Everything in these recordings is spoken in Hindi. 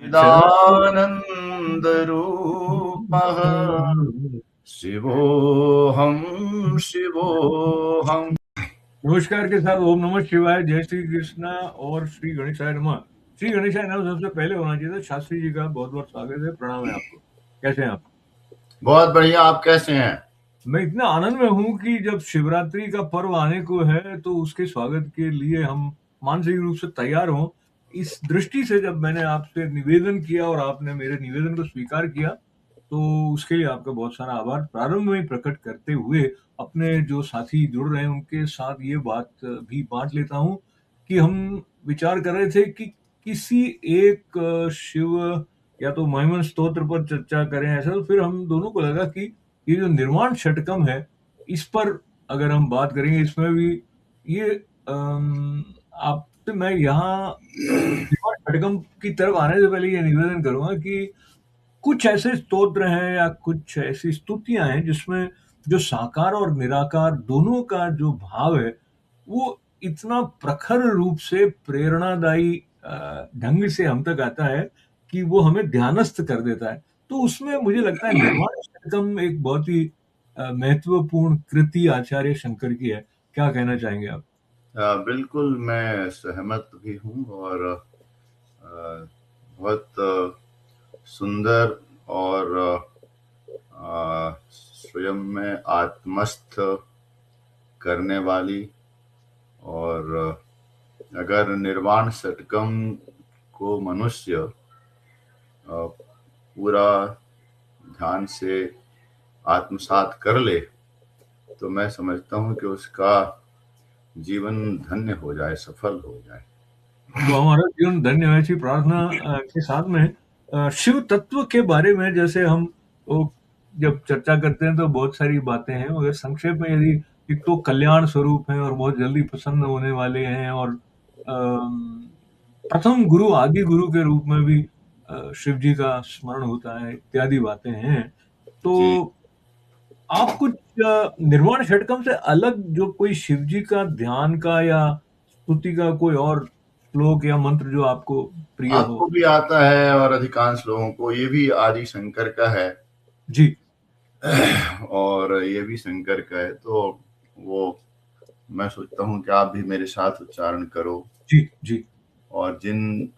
चिदानन्दरूपः शिवोऽहं शिवोऽहं। नमस्कार के साथ ओम नमः शिवाय, जय श्री कृष्णा और श्री गणेशाय नमः। श्री गणेशाय नमः सबसे पहले होना चाहिए था। शास्त्री जी का बहुत बहुत स्वागत है, प्रणाम है आपको। कैसे हैं आप? बहुत बढ़िया, आप कैसे हैं? मैं इतना आनंद में हूँ कि जब शिवरात्रि का पर्व आने को है तो उसके स्वागत के लिए हम मानसिक रूप से तैयार हों। इस दृष्टि से जब मैंने आपसे निवेदन किया और आपने मेरे निवेदन को स्वीकार किया, तो उसके लिए आपका बहुत सारा आभार प्रारंभ में ही प्रकट करते हुए अपने जो साथी जुड़ रहे हैं उनके साथ ये बात भी बांट लेता हूँ कि हम विचार कर रहे थे कि किसी एक शिव या तो महिमन स्तोत्र पर चर्चा करें ऐसा, तो फिर हम दोनों को लगा कि ये जो निर्वाण षटकम है, इस पर अगर हम बात करेंगे, इसमें भी ये आपसे मैं यहाँ निर्वाण षटकम की तरफ आने से पहले ये निवेदन करूँगा कि कुछ ऐसे स्तोत्र हैं या कुछ ऐसी स्तुतियाँ हैं जिसमें जो साकार और निराकार दोनों का जो भाव है, वो इतना प्रखर रूप से प्रेरणादायी ढंग से हम तक आता है कि वो हमें ध्यानस्थ कर देता है। तो उसमें मुझे लगता है निर्वाण षटकम एक बहुत ही महत्वपूर्ण कृति आचार्य शंकर की है। क्या कहना चाहेंगे आप? बिल्कुल, मैं सहमत भी हूँ और बहुत सुंदर और स्वयं में आत्मस्थ करने वाली, और अगर निर्वाण षटकम को मनुष्य पूरा ध्यान से आत्मसात कर ले तो मैं समझता हूँ कि उसका जीवन धन्य हो जाए, सफल हो जाए। तो हमारा जीवन धन्य हो ऐसी प्रार्थना के साथ में शिव तत्व के बारे में जैसे हम जब चर्चा करते हैं तो बहुत सारी बातें हैं, मगर संक्षेप में यदि एक तो कल्याण स्वरूप है और बहुत जल्दी प्रसन्न होने वाले हैं और प्रथम गुरु आदि गुरु के रूप में भी शिव जी का स्मरण होता है, इत्यादि बातें हैं। तो जी, आप कुछ निर्वाण षटकम से अलग जो कोई शिव जी का ध्यान का या स्तुति का कोई और श्लोक या मंत्र जो आपको प्रिय हो? आपको भी आता है और अधिकांश लोगों को। ये भी आदि शंकर का है जी। और ये भी शंकर का है, तो वो मैं सोचता हूँ कि आप भी मेरे साथ उच्चारण करो, जी, जी। और जिन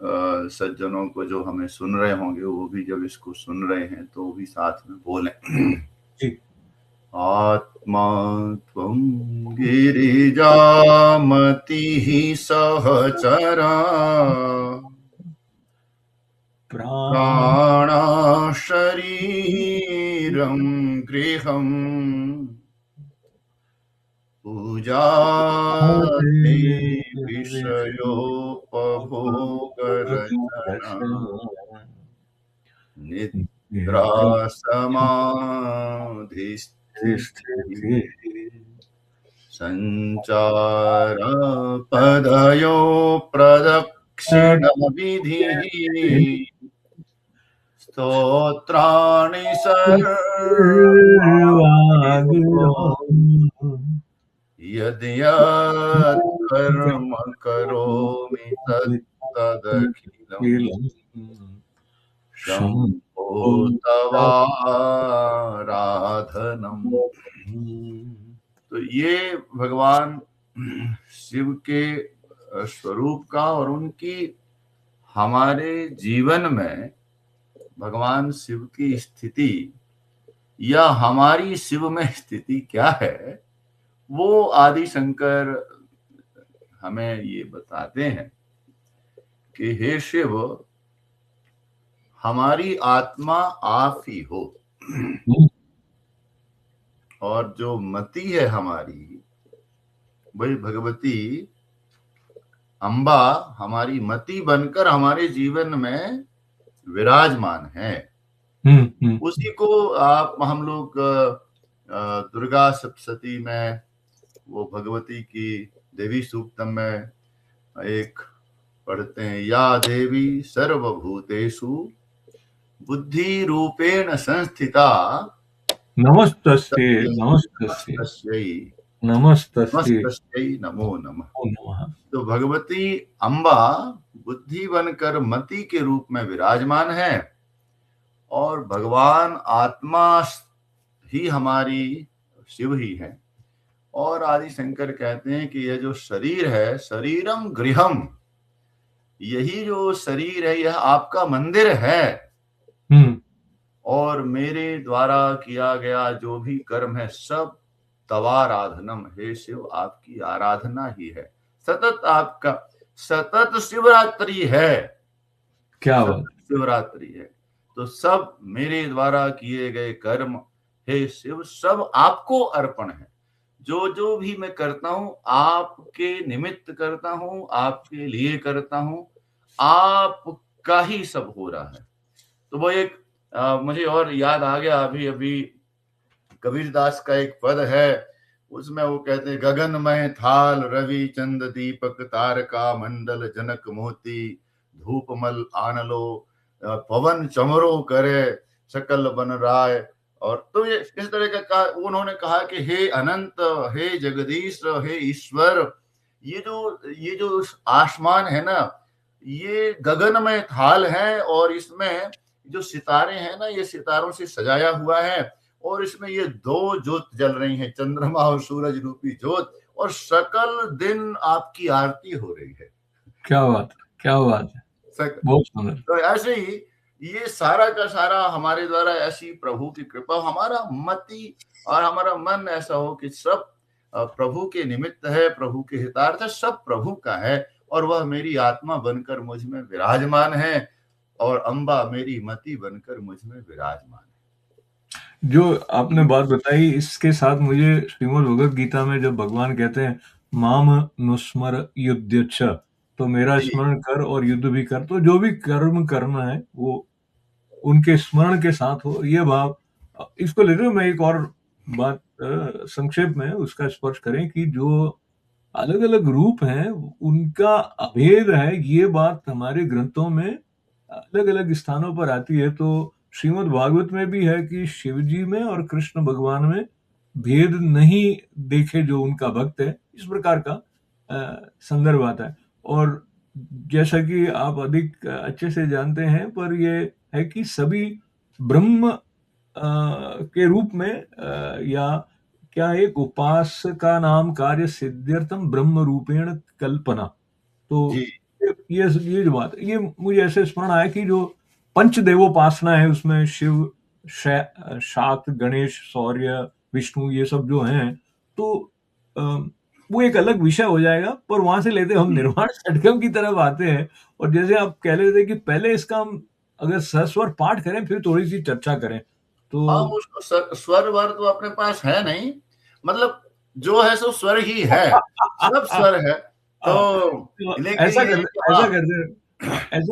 सज्जनों को जो हमें सुन रहे होंगे वो भी जब इसको सुन रहे हैं तो वो भी साथ में बोलें। जी। आत्मा त्वं गिरिजामतिः सहचरा प्राण प्राणः शरीरं गृहम् पूजा ते विषयोपभोगरचना निद्रा समाधिस्थितिः सञ्चारपदयो प्रदक्षिणविधिः स्तोत्राणि सर्वाणि यद् कर्म करोमि तदखिलम् शम्भो तवाराधनम्। तो ये भगवान शिव के स्वरूप का और उनकी हमारे जीवन में भगवान शिव की स्थिति या हमारी शिव में स्थिति क्या है, वो आदि शंकर हमें ये बताते हैं कि हे शिव, हमारी आत्मा आप ही हो और जो मति है हमारी, वही भगवती अम्बा हमारी मति बनकर हमारे जीवन में विराजमान है। उसी को हम लोग दुर्गा सप्तशती में वो भगवती की देवी सूक्तम में एक पढ़ते हैं, या देवी सर्वभूतेषु बुद्धि रूपेण संस्थिता नमस्तस्यै नमस्तस्यै नमस्तस्यै नमस्तस्यै नमस्तस्यै नमो नमः। नमो नमः। तो भगवती अम्बा बुद्धि बनकर मति के रूप में विराजमान है, और भगवान आत्मा ही हमारी शिव ही है। और आदि शंकर कहते हैं कि यह जो शरीर है, शरीरम गृहम, यही जो शरीर है यह आपका मंदिर है, और मेरे द्वारा किया गया जो भी कर्म है सब तवाराधनम, हे शिव आपकी आराधना ही है, सतत आपका, सतत शिवरात्रि है, क्या बात। सतत शिवरात्रि है। तो सब मेरे द्वारा किए गए कर्म हे शिव सब आपको अर्पण है। जो जो भी मैं करता हूं आपके निमित्त करता हूं, आपके लिए करता हूं, आपका ही सब हो रहा है। तो वो एक मुझे और याद आ गया अभी अभी, कबीरदास का एक पद है, उसमें वो कहते हैं, गगनमय थाल रवि चंद दीपक तारका मंडल जनक मोती धूपमल आनलो पवन चमरो करे सकल बन राय। और तो ये इस तरह का उन्होंने कहा कि हे अनंत, हे जगदीश, हे ईश्वर, ये जो आसमान है ना, ये गगनमय थाल है, और इसमें जो सितारे हैं ना, ये सितारों से सजाया हुआ है, और इसमें ये दो ज्योत जल रही हैं, चंद्रमा और सूरज रूपी ज्योत, और सकल दिन आपकी आरती हो रही है। क्या बात, क्या बात है, बहुत सुंदर। तो ऐसे ही ये सारा का सारा हमारे द्वारा ऐसी प्रभु की कृपा, हमारा मति और हमारा मन ऐसा हो कि सब प्रभु के निमित्त है, प्रभु के हितार्थ है, सब प्रभु का है, और वह मेरी आत्मा बनकर मुझ में विराजमान है, और अम्बा मेरी मति बनकर मुझ में विराजमान है। जो आपने बात बताई इसके साथ मुझे श्रीमद् भगवद गीता में जब भगवान कहते हैं माम नुस्मर युध्यच्छ, तो मेरा स्मरण कर और युद्ध भी कर, तो जो भी कर्म करना है वो उनके स्मरण के साथ हो, ये भाव। इसको लेते हुए मैं एक और बात संक्षेप में उसका स्पर्श करें कि जो अलग अलग रूप हैं उनका अभेद है, ये बात हमारे ग्रंथों में अलग अलग स्थानों पर आती है। तो श्रीमद् भागवत में भी है कि शिव जी में और कृष्ण भगवान में भेद नहीं देखे जो उनका भक्त है, इस प्रकार का संदर्भ आता है। और जैसा कि आप अधिक अच्छे से जानते हैं, पर ये है कि सभी ब्रह्म के रूप में या क्या एक उपास का नाम कार्य सिद्ध्यर्थम ब्रह्म रूपेण कल्पना। तो ये जो बात, ये मुझे ऐसे स्मरण आया कि जो पंचदेवोपासना है उसमें शिव, शाक्त, गणेश, सौर्य, विष्णु, ये सब जो हैं, तो वो एक अलग विषय हो जाएगा। पर वहां से लेते हम निर्वाण षटकम की तरफ आते हैं, और जैसे आप कह रहे थे कि पहले इसका हम अगर सस्वर पाठ करें फिर थोड़ी सी चर्चा करें, तो हाँ, उसको स्वर वर तो अपने पास है नहीं, मतलब जो है सो स्वर ही है, सब स्वर है। तो लेकिन ऐसा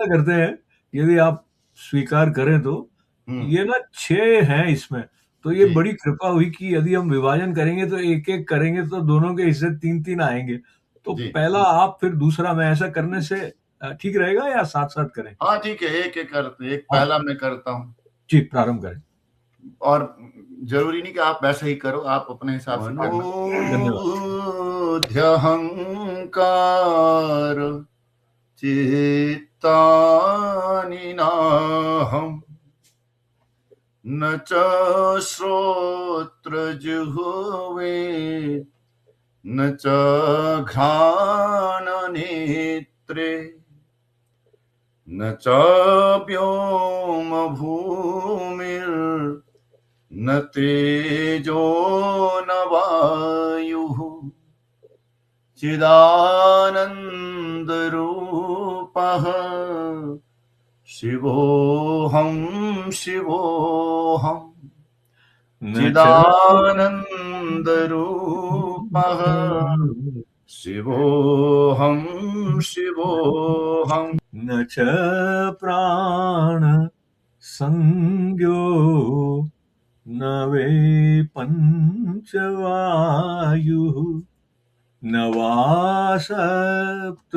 करते हैं, यदि आप स्वीकार करें तो ये ना 6 हैं इसमें, तो ये बड़ी कृपा हुई कि यदि हम विभाजन करेंगे तो एक एक करेंगे तो दोनों के हिस्से 3-3 आएंगे। तो पहला आप फिर दूसरा मैं, ऐसा करने से ठीक रहेगा या साथ साथ करें? हाँ ठीक है, एक एक करते, एक पहला मैं करता हूँ जी, प्रारंभ करें। और जरूरी नहीं कि आप वैसे ही करो, आप अपने हिसाब से अहंकार चित्तानि नाहम् न च श्रोत्र जिह्वे न च घ्राण नेत्रे न च व्योम भूमिर् न तेजो न वायुः चिदानंद रूपः शिवोऽहं शिवोऽहं चिदानंद रूपः शिवोऽहं शिवोऽहं न च प्राण संज्ञो न वे पंचवायुः न वा सप्तधातुः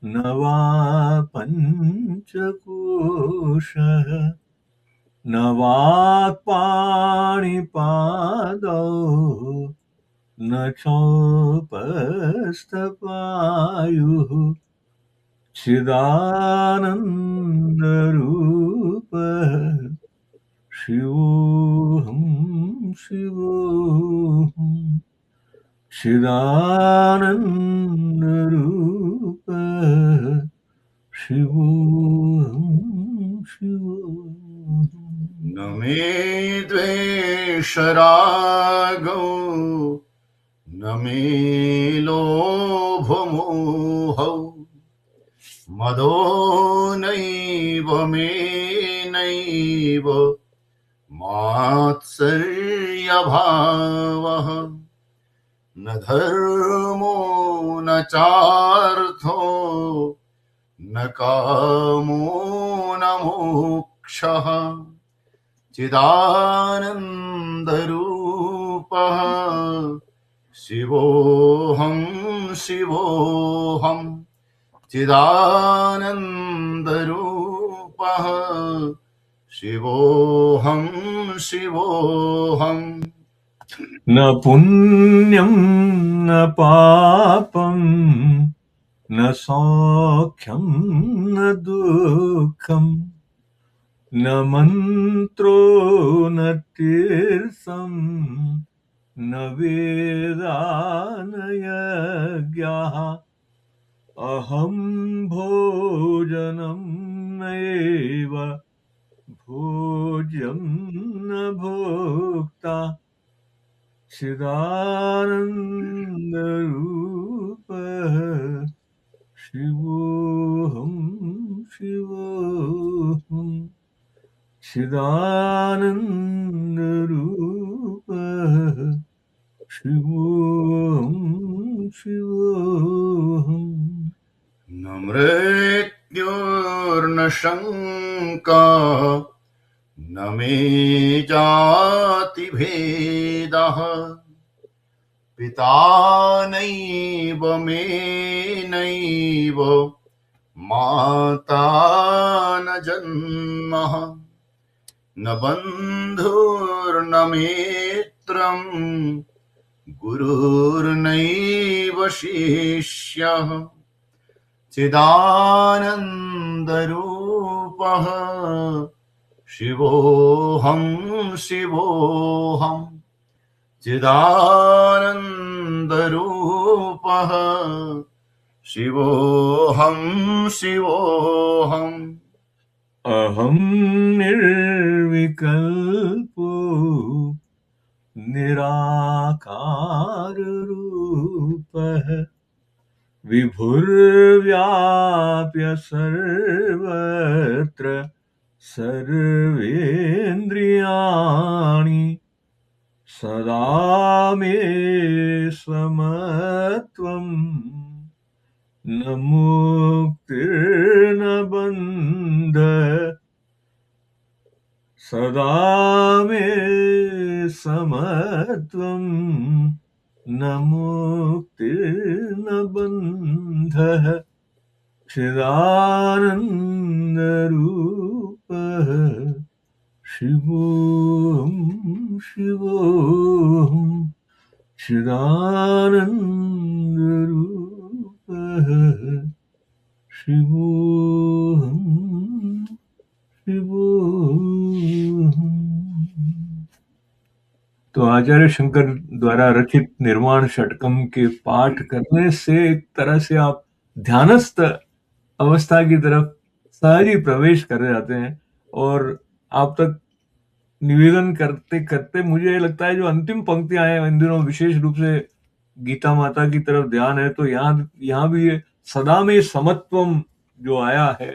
न वा पंचकोशः न वा पाणिपादौ न चोपस्तपायुः चिदानन्दरूपः शिवोऽहं शिवोऽहं चिदानन्दरूपः शिवोऽहं शिवोऽहम्। न मे द्वेषरागौ न मे लोभमोहौ मदो नैव मे नैव मात्सर्यभावः न धर्मो न चार्थो न कामो न मोक्षः चिदानन्दरूपः शिवोऽहं शिवोऽहं चिदानन्दरूपः शिवोऽहं शिवोऽहम्। न पुण्यं न पापं न सौख्यं न दुःखं न मन्त्रो न तीर्थं न वेदा न यज्ञः अहं भोजनं नैव भोज्यं न भोक्ता चिदानन्दरूपः शिवोऽहं शिवोऽहं चिदानन्दरूपः शिवोऽहं शिवोऽहम्। न मृत्युर्न शङ्का न मे जातिभेदः पिता नैव मे नैव माता न जन्मः न बन्धुर्न मित्रं गुरुर्नैव शिष्यः चिदानन्दरूपः शिवोऽहं शिवोऽहं चिदानन्दरूपः शिवोऽहं शिवोऽहम्। अहं निर्विकल्पो निराकाररूपः विभुर्व्याप्य सर्वत्र सर्वेन्द्रियाणि सदा मे समत्वं न मुक्तिर्न बन्धः सदा मे समत्वं न मुक्तिर्न बन्धः चिदानन्दरूपः शिवोऽहं शिवोऽहं चिदानन्दरूपः शिवोऽहं शिवोऽहम्। तो आचार्य शंकर द्वारा रचित निर्वाण षटकम के पाठ करने से एक तरह से आप ध्यानस्थ अवस्था की तरफ सहज ही प्रवेश कर जाते हैं और आप तक निवेदन करते करते मुझे लगता है जो अंतिम पंक्तियां हैं इन दिनों विशेष रूप से गीता माता की तरफ ध्यान है, तो यहाँ भी ये सदा में समत्वम जो आया है,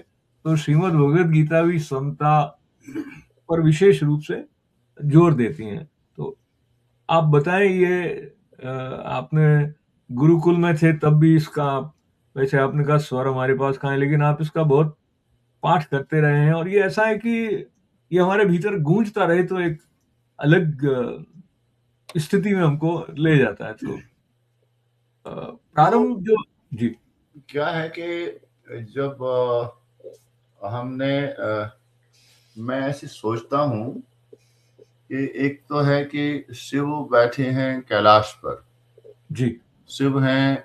तो श्रीमद् भगवद गीता भी समता पर विशेष रूप से जोर देती हैं। तो आप बताएं, ये आपने गुरुकुल में थे तब भी इसका, वैसे आपने कहा स्वर हमारे पास कहाँ है, लेकिन आप इसका बहुत पाठ करते रहे हैं और ये ऐसा है कि ये हमारे भीतर गूंजता रहे तो एक अलग स्थिति में हमको ले जाता है। तो प्रारंभ जो जी क्या है कि जब हमने मैं ऐसे सोचता हूँ कि एक तो है कि शिव बैठे हैं कैलाश पर जी। शिव हैं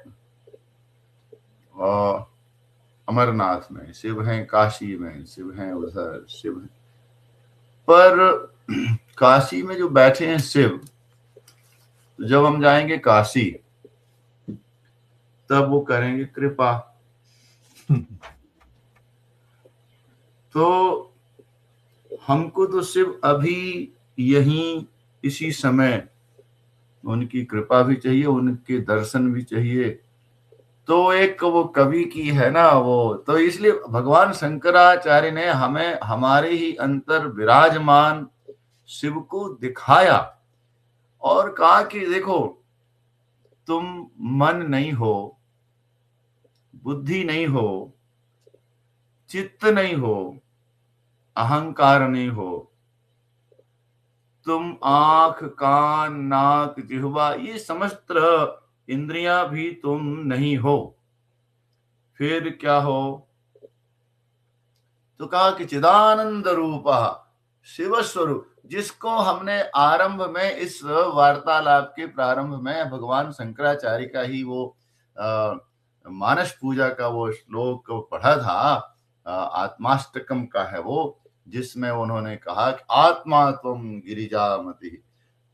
अमरनाथ में, शिव हैं काशी में, शिव हैं उधर, शिव हैं। पर काशी में जो बैठे हैं शिव, तो जब हम जाएंगे काशी तब वो करेंगे कृपा। तो हमको तो शिव अभी यहीं इसी समय उनकी कृपा भी चाहिए, उनके दर्शन भी चाहिए। तो एक वो कवि की है ना वो, तो इसलिए भगवान शंकराचार्य ने हमें हमारे ही अंतर विराजमान शिव को दिखाया और कहा कि देखो, तुम मन नहीं हो, बुद्धि नहीं हो, चित्त नहीं हो, अहंकार नहीं हो, तुम आंख, कान, नाक, जिह्वा, ये समस्त इंद्रियां भी तुम नहीं हो। फिर क्या हो? तो कहा कि चिदानंद रूप शिव स्वरूप, जिसको हमने आरंभ में इस वार्तालाप के प्रारंभ में भगवान शंकराचार्य का ही वो मानस पूजा का वो श्लोक पढ़ा था, आत्माष्टकम का है वो, जिसमें उन्होंने कहा कि आत्मा त्वम गिरिजामति।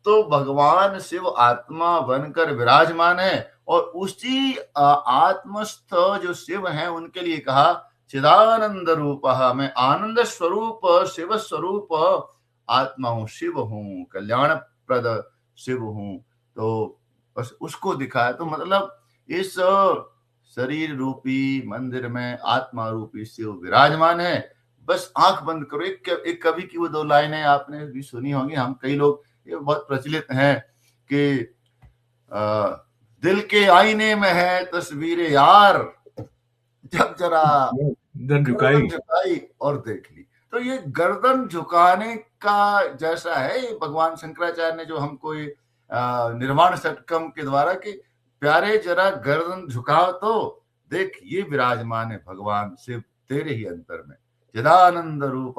तो भगवान शिव आत्मा बनकर विराजमान है और उसी आत्मस्थ जो शिव हैं उनके लिए कहा चिदानंद रूप, मैं आनंद स्वरूप शिव स्वरूप आत्मा हूँ, शिव हूँ, कल्याण प्रद शिव हूँ। तो बस उसको दिखाया। तो मतलब इस शरीर रूपी मंदिर में आत्मा रूपी शिव विराजमान है। बस आंख बंद करो। एक कवि की वो दो लाइनें आपने भी सुनी होंगी, हम कई लोग, ये बहुत प्रचलित है कि दिल के आईने में है तस्वीर यार, जब जरा गर्दन झुकाई। गर्दन झुकाई और देख ली। तो ये गर्दन झुकाने का जैसा है ये भगवान शंकराचार्य ने जो हमको ये निर्वाण षटकम के द्वारा कि प्यारे जरा गर्दन झुकाओ तो देख, ये विराजमान है भगवान शिव तेरे ही अंतर में, चिदानंद रूप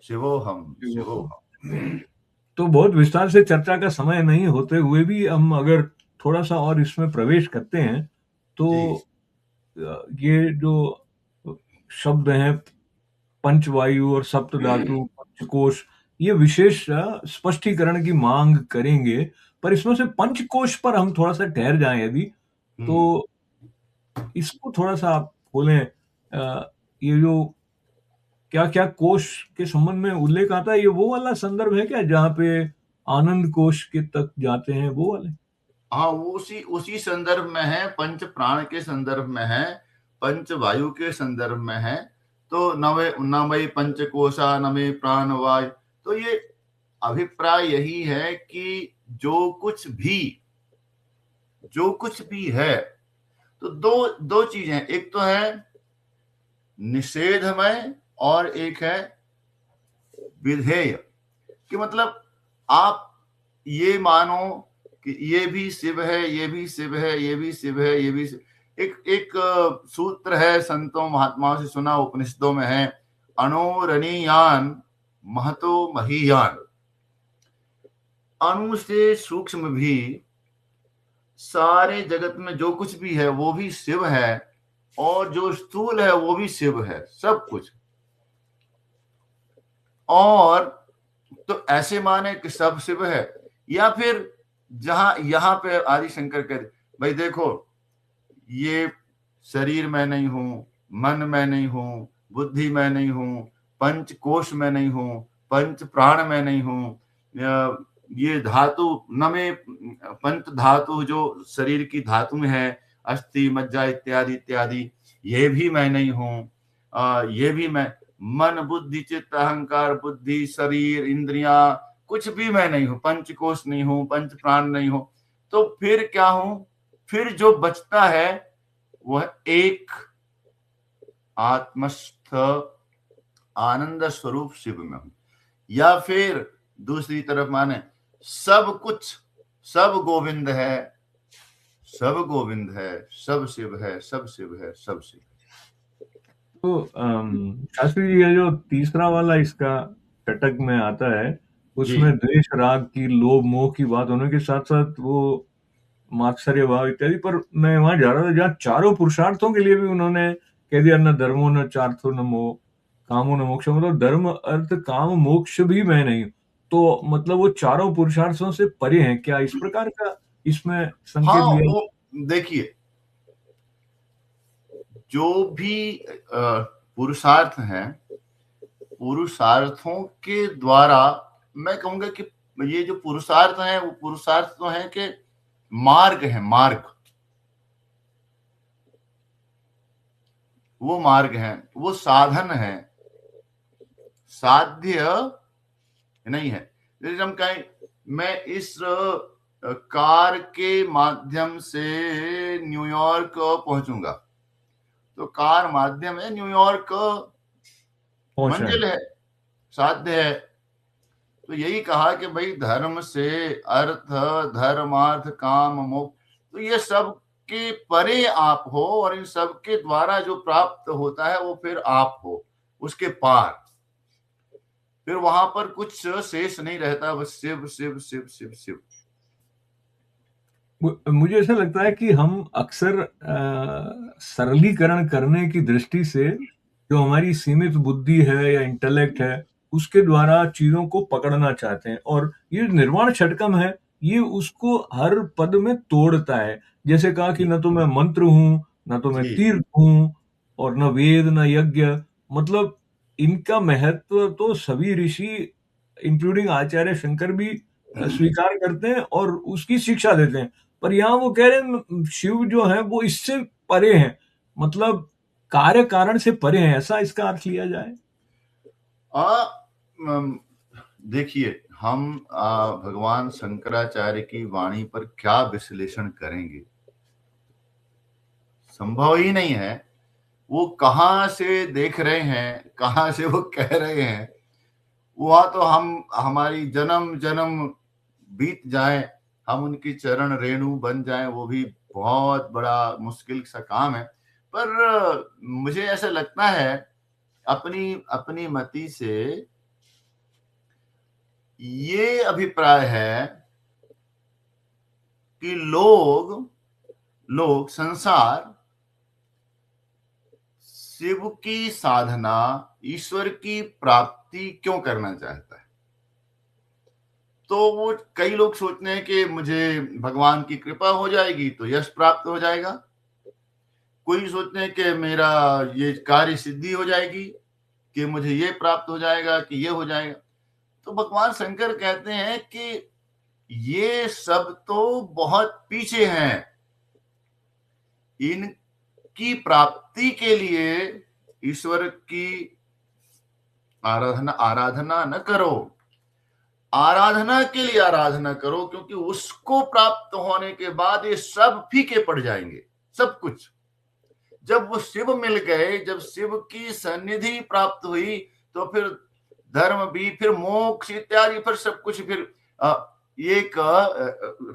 शिवोहम शिवोहम। तो बहुत विस्तार से चर्चा का समय नहीं होते हुए भी हम अगर थोड़ा सा और इसमें प्रवेश करते हैं तो जी ये जो शब्द हैं पंचवायु और सप्त धातु, पंचकोश, ये विशेष स्पष्टीकरण की मांग करेंगे। पर इसमें से पंचकोश पर हम थोड़ा सा ठहर जाएं यदि, हम्म। तो इसको थोड़ा सा आप खोलें। ये जो क्या क्या कोश के संबंध में उल्लेख आता है, ये वो वाला संदर्भ है क्या जहाँ पे आनंद कोश के तक जाते हैं, वो वाले? हाँ, वो उसी उसी संदर्भ में है, पंच प्राण के संदर्भ में है, पंच वायु के संदर्भ में है। तो नवे नमय पंचकोशा नमे प्राण वायु। तो ये अभिप्राय यही है कि जो कुछ भी है, तो दो दो चीजें हैं, एक तो है निषेधमय और एक है विधेय। कि मतलब आप ये मानो कि ये भी शिव है, ये भी शिव है, ये भी शिव है, ये भी शिव। एक एक सूत्र है, संतों महात्माओं से सुना, उपनिषदों में है, अणोरणीयान महतो महीयान। अणु से सूक्ष्म भी सारे जगत में जो कुछ भी है वो भी शिव है, और जो स्थूल है वो भी शिव है, सब कुछ। और तो ऐसे माने कि सब शिव है, या फिर जहां यहां पे आदि शंकर कहते भाई देखो, ये शरीर में नहीं हूं, मन में नहीं हूं, बुद्धि में नहीं हूं, पंच कोश में नहीं हूं, पंच प्राण में नहीं हूं, ये धातु न में पंच धातु जो शरीर की धातु में है, अस्थि मज्जा इत्यादि इत्यादि, ये भी मैं नहीं हूं, ये भी मैं, मन बुद्धि चित्त अहंकार बुद्धि शरीर इंद्रियां, कुछ भी मैं नहीं हूं, पंच कोश नहीं हूं, पंच प्राण नहीं हूं। तो फिर क्या हूं? फिर जो बचता है वह एक आत्मस्थ आनंद स्वरूप शिव में हूं। या फिर दूसरी तरफ माने सब कुछ, सब गोविंद है, सब गोविंद है, सब शिव है, सब शिव है, सब शिव। तो शास्त्री जी, ये जो तीसरा वाला इसका षटक में आता है, जी उसमें द्वेष राग की लोभ मोह की बात होने के साथ साथ वो मात्सर्य भाव इत्यादि, पर मैं वहां जा रहा था जहाँ चारों पुरुषार्थों के लिए भी उन्होंने कह दिया, न धर्मो न चार्थो न मोह कामो न मोक्ष, मतलब धर्म अर्थ काम मोक्ष भी मैं नहीं हूं। तो मतलब वो चारों पुरुषार्थों से परे हैं, क्या इस प्रकार का इसमें हाँ, संकेत लिया? वो देखिए, जो भी पुरुषार्थ हैं, पुरुषार्थों के द्वारा मैं कहूंगा कि ये जो पुरुषार्थ हैं, वो पुरुषार्थ तो हैं कि मार्ग है, मार्ग, वो मार्ग है, वो साधन है, साध्य नहीं है। जैसे हम कहें मैं इस कार के माध्यम से न्यूयॉर्क पहुंचूंगा, तो कार माध्यम है, न्यूयॉर्क पहुंच रहे मंजिल हैं। है, साध्य है। तो यही कहा कि भाई धर्म से अर्थ, धर्मार्थ काम मोक्ष, तो ये सब के परे आप हो, और इन सब के द्वारा जो प्राप्त होता है वो फिर आप हो, उसके पार फिर वहां पर कुछ शेष नहीं रहता, बस शिव शिव शिव शिव शिव। मुझे ऐसा लगता है कि हम अक्सर सरलीकरण करने की दृष्टि से जो हमारी सीमित बुद्धि है या इंटेलेक्ट है उसके द्वारा चीजों को पकड़ना चाहते हैं, और ये निर्वाण षटकम है, ये उसको हर पद में तोड़ता है। जैसे कहा कि जी न तो मैं मंत्र हूं, न तो मैं जी तीर्थ हूं, और न वेद न यज्ञ, मतलब इनका महत्व तो सभी ऋषि इंक्लूडिंग आचार्य शंकर भी स्वीकार करते हैं और उसकी शिक्षा देते हैं। पर यहाँ वो कह रहे हैं शिव जो है वो इससे परे हैं, मतलब कार्य कारण से परे हैं, ऐसा इसका अर्थ लिया जाए? आ देखिए, हम भगवान शंकराचार्य की वाणी पर क्या विश्लेषण करेंगे, संभव ही नहीं है। वो कहाँ से देख रहे हैं, कहाँ से वो कह रहे हैं, वहां तो हम हमारी जन्म जन्म बीत जाए, हम उनकी चरण रेणु बन जाएं, वो भी बहुत बड़ा मुश्किल सा काम है। पर मुझे ऐसा लगता है, अपनी अपनी मति से ये अभिप्राय है कि लोग लोग संसार शिव की साधना, ईश्वर की प्राप्ति क्यों करना चाहता है। तो वो कई लोग सोचते हैं कि मुझे भगवान की कृपा हो जाएगी तो यश प्राप्त हो जाएगा, कोई सोचते हैं कि मेरा ये कार्य सिद्धि हो जाएगी, कि मुझे ये प्राप्त हो जाएगा, कि ये हो जाएगा। तो भगवान शंकर कहते हैं कि ये सब तो बहुत पीछे हैं, इनकी प्राप्ति के लिए ईश्वर की आराधना आराधना न करो, आराधना के लिए आराधना करो, क्योंकि उसको प्राप्त होने के बाद ये सब फीके पड़ जाएंगे, सब कुछ। जब वो शिव मिल गए, जब शिव की सन्निधि प्राप्त हुई, तो फिर धर्म भी, फिर मोक्ष इत्यादि, फिर सब कुछ, फिर एक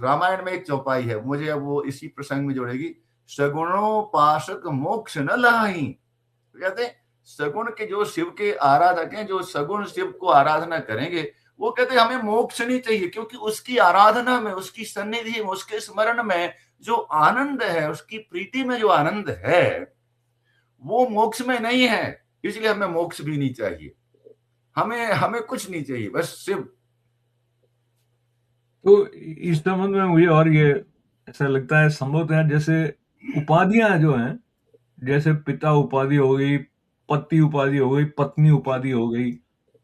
रामायण में एक चौपाई है, मुझे अब वो इसी प्रसंग में जोड़ेगी, सगुणोपासक मोक्ष न लाही। तो कहते हैं सगुण के जो शिव के आराधक हैं, जो सगुण शिव को आराधना करेंगे, वो कहते हैं हमें मोक्ष नहीं चाहिए, क्योंकि उसकी आराधना में, उसकी सन्निधि में, उसके स्मरण में जो आनंद है, उसकी प्रीति में जो आनंद है, वो मोक्ष में नहीं है। इसलिए हमें मोक्ष भी नहीं चाहिए, हमें हमें कुछ नहीं चाहिए, बस शिव। तो इस संबंध में मुझे और ये ऐसा लगता है, संभवतः जैसे उपाधियां जो हैं, जैसे पिता उपाधि हो गई, पति उपाधि हो गई, पत्नी उपाधि हो गई,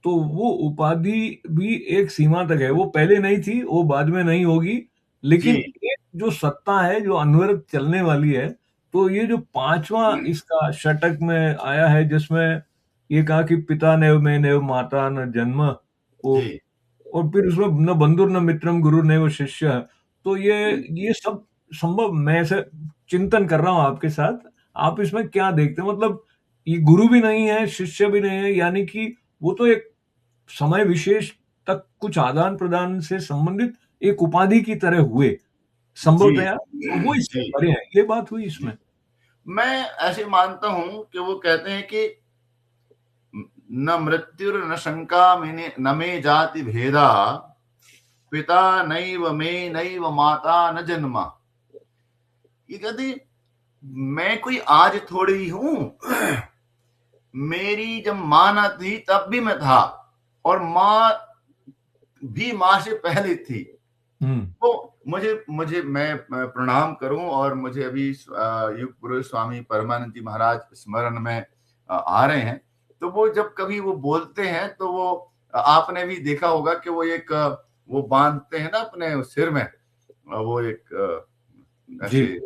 तो वो उपाधि भी एक सीमा तक है, वो पहले नहीं थी, वो बाद में नहीं होगी, लेकिन जी एक जो सत्ता है जो अनवरत चलने वाली है। तो ये जो पांचवा इसका षटक में आया है, जिसमें ये कहा कि पिता नैव में नैव माता न जन्म, वो, जी और फिर उसमें न बंधुर न मित्रम गुरु नैव शिष्य। तो ये सब संभव, मैं ऐसे चिंतन कर रहा हूं आपके साथ, आप इसमें क्या देखते हैं? मतलब ये गुरु भी नहीं है, शिष्य भी नहीं है, यानी कि वो तो एक समय विशेष तक कुछ आदान प्रदान से संबंधित एक उपाधि की तरह हुए, जी संभवतया वो इससे जी परे है, ये बात हुई जी। इसमें। मैं ऐसे मानता हूं कि वो कहते हैं कि न मृत्युर न शंका न मे जाति भेदा, पिता नैव मे नैव माता न जन्मा। ये कहते मैं कोई आज थोड़ी हूं, मेरी जब मां ना थी तब भी मैं था, और मां भी मां से पहले थी। तो मुझे मुझे मैं प्रणाम करूं, और मुझे अभी युग पुरुष स्वामी परमानंद जी महाराज स्मरण में आ रहे हैं। तो वो जब कभी वो बोलते हैं तो वो आपने भी देखा होगा कि वो एक वो बांधते हैं ना अपने सिर में, वो एक जी, ऐसे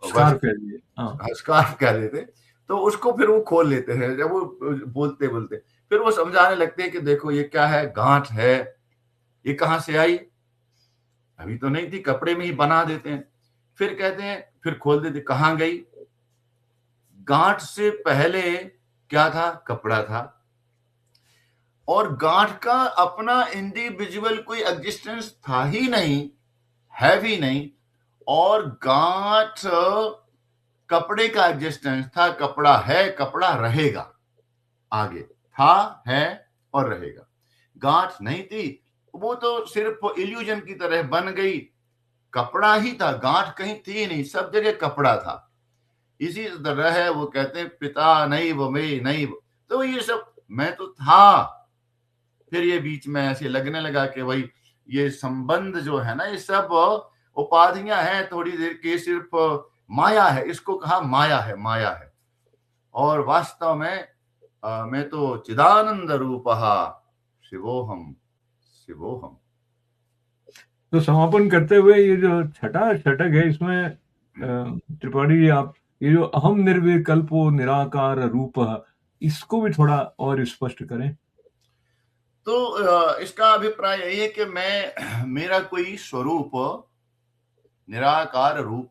स्कार्फ वस्त्र, कह लीजिए। हाँ। स्कार्फ कह लेते, तो उसको फिर वो खोल लेते हैं जब वो बोलते बोलते, फिर वो समझाने लगते हैं कि देखो ये क्या है, गांठ है, ये कहां से आई, अभी तो नहीं थी, कपड़े में ही बना देते हैं। फिर कहते हैं, फिर खोल देते, कहां गई, गांठ से पहले क्या था, कपड़ा था, और गांठ का अपना इंडिविजुअल कोई एग्जिस्टेंस था ही नहीं, है भी नहीं, और गांठ कपड़े का एग्जिस्टेंस था, कपड़ा है, कपड़ा रहेगा, आगे था, है और रहेगा। गांठ नहीं थी, वो तो सिर्फ इल्यूजन की तरह बन गई, कपड़ा ही था, गांठ कहीं थी नहीं, सब जगह कपड़ा था। इसी तरह है, वो कहते हैं पिता नहीं वो मैं नहीं वो, तो ये सब मैं तो था, फिर ये बीच में ऐसे लगने लगा कि भाई ये संबंध जो है ना, ये सब उपाधियां हैं थोड़ी देर की, सिर्फ माया है, इसको कहा माया है, माया है, और वास्तव में मैं तो चिदानंद रूपहा शिवोहम शिवोहम। तो समापन करते हुए ये जो छठा षटक है, इसमें त्रिपाठी जी आप ये जो अहम निर्विकल्पो निराकार रूप, इसको भी थोड़ा और स्पष्ट करें। तो इसका अभिप्राय यही है कि मैं मेरा कोई स्वरूप निराकार रूप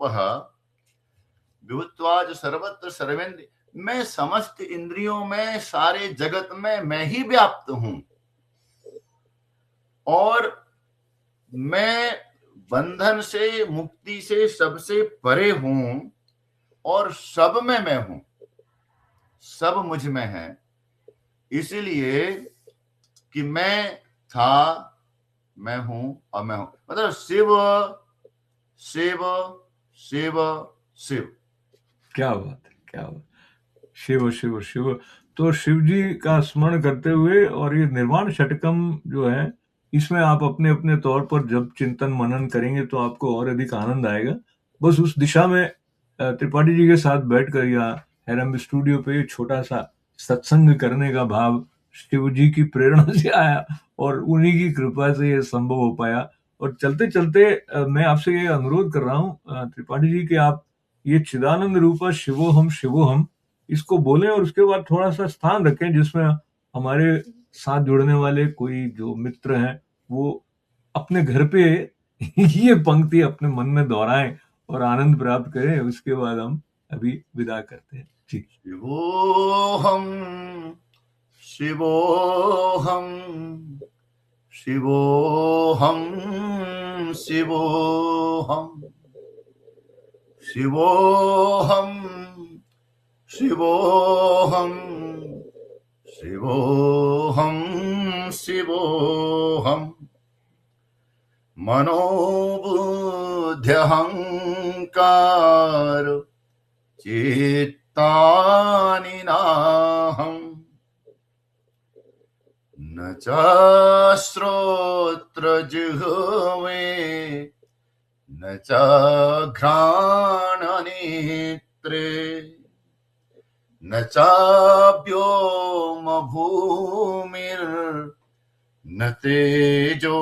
विभुत्वाज सर्वत्र सर्वेन्द्र, मैं समस्त इंद्रियों में, सारे जगत में मैं ही व्याप्त हूं, और मैं बंधन से, मुक्ति से सबसे परे हूं, और सब में मैं हूं, सब मुझ में है, इसलिए कि मैं था, मैं हूं और मैं हूं, मतलब शिव शिव शिव शिव। क्या बात है, क्या बात। शिव शिव शिव। तो शिव जी का स्मरण करते हुए, और ये निर्वाण षटकम जो है, इसमें आप अपने अपने तौर पर जब चिंतन मनन करेंगे तो आपको और अधिक आनंद आएगा। बस उस दिशा में त्रिपाठी जी के साथ बैठकर या हैरम स्टूडियो पे छोटा सा सत्संग करने का भाव शिव जी की प्रेरणा से आया, और उन्हीं की कृपा से ये संभव हो पाया। और चलते चलते मैं आपसे ये अनुरोध कर रहा हूँ त्रिपाठी जी कि आप ये चिदानंद रूपा शिवोहम शिवोहम इसको बोलें, और उसके बाद थोड़ा सा स्थान रखें जिसमें हमारे साथ जुड़ने वाले कोई जो मित्र हैं वो अपने घर पे ये पंक्ति अपने मन में दोहराएं और आनंद प्राप्त करें। उसके बाद हम अभी विदा करते हैं जी। शिवोहम शिवोहम शिवोहम शिवोहम शिवोहम शिवोहम शिवोहम शिवोहम मनोबुद्ध्यहंकार चित्तानि नाहम्, न च श्रोत्रजिह्वे न च घ्राणनेत्रे न चाप्योम भूमिर्न तेजो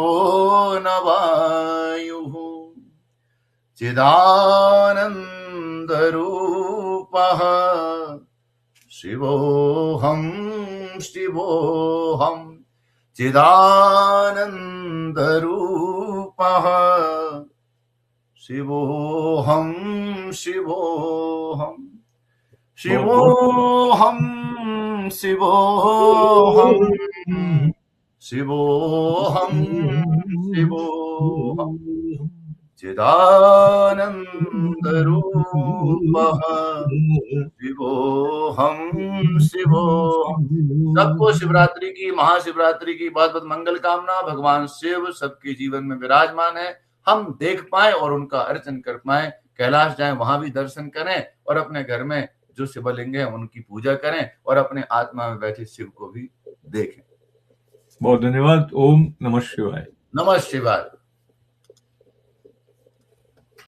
न वायुः, चिदानन्दरूपः शिवोऽहं शिवोऽहं, चिदानन्दरूपः शिवोऽहं शिवोऽहं, शिवोऽहं शिवोऽहं शिवोऽहं शिवोऽहं, चिदानन्दरूपः शिवोऽहं शिवोऽहं। सबको शिवरात्रि की, महाशिवरात्रि की बहुत बहुत मंगल कामना। भगवान शिव सबके जीवन में विराजमान है, हम देख पाए और उनका अर्चन कर पाए। कैलाश जाएं, वहां भी दर्शन करें और अपने घर में जो शिवलिंग है उनकी पूजा करें और अपने आत्मा में बैठे शिव को भी देखें। बहुत धन्यवाद। ओम नमः शिवाय। नमः शिवाय।